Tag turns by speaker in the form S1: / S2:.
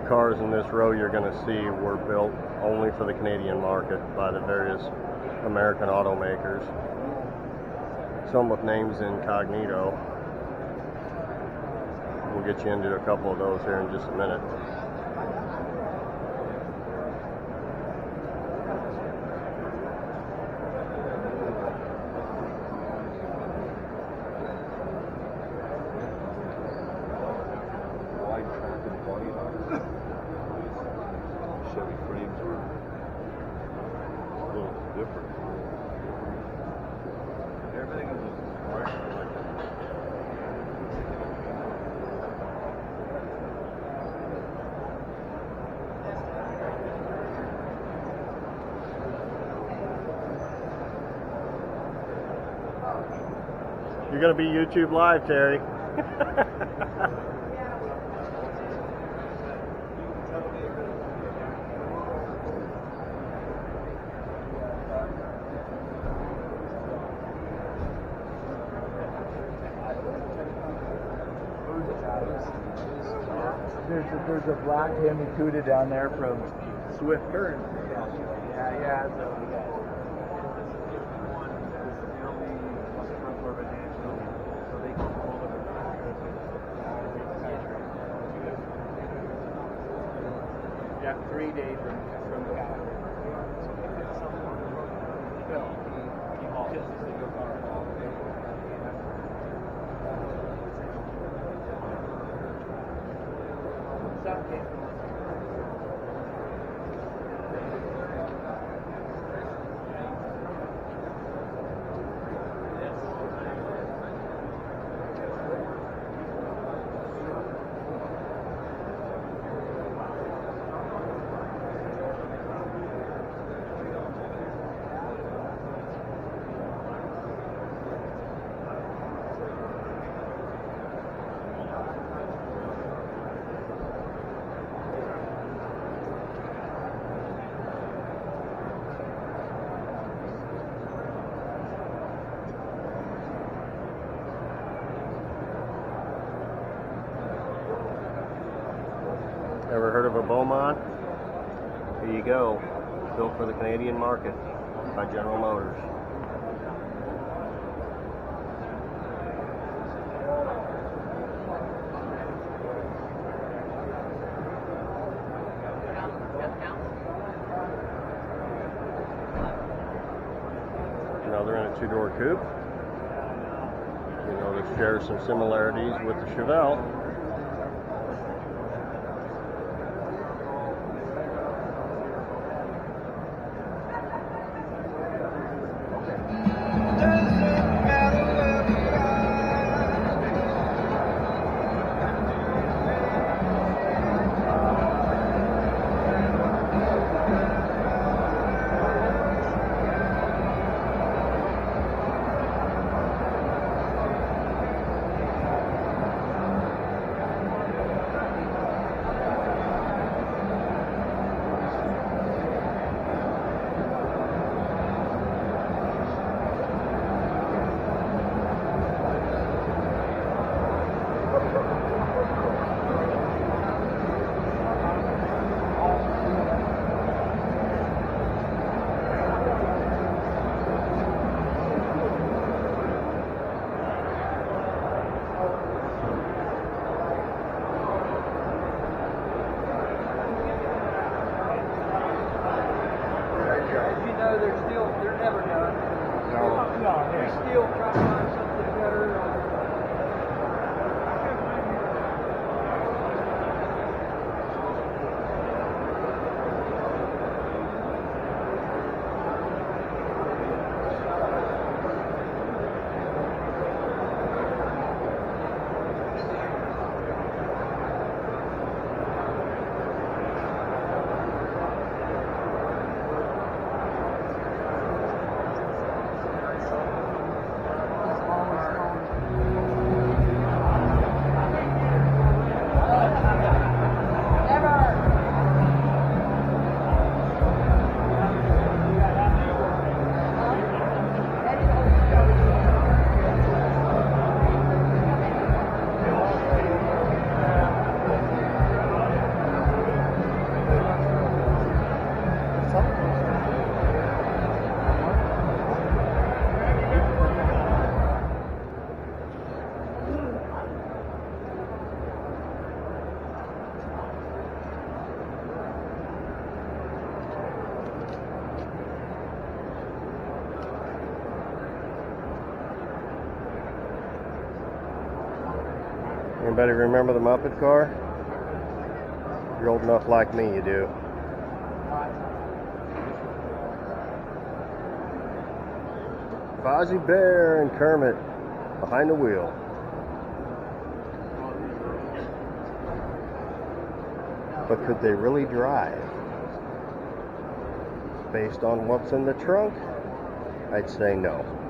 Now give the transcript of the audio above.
S1: cars in this row you're going to see were built only for the Canadian market by the various American automakers. Some with names incognito. We'll get you into a couple of those here in just a minute.
S2: Chevy frames were a little different. Everything is right.
S1: You're going to be YouTube Live, Terry.
S3: There's a black Hemi Cuda down there from Swift Current. Yeah. So we got one. This is the only front Corvette national, so they can hold up a yeah, 3 days from Calgary. Phil, he hauled just to go car.
S1: Ever heard of a Beaumont? Here you go. Built for the Canadian market by General Motors. Now they're in a two-door coupe. You know, they share some similarities with the Chevelle.
S3: They're never done. No, we still try to find something better.
S1: Anybody remember the Muppet car? If you're old enough like me, you do. Fozzie Bear and Kermit behind the wheel. But could they really drive? Based on what's in the trunk, I'd say no.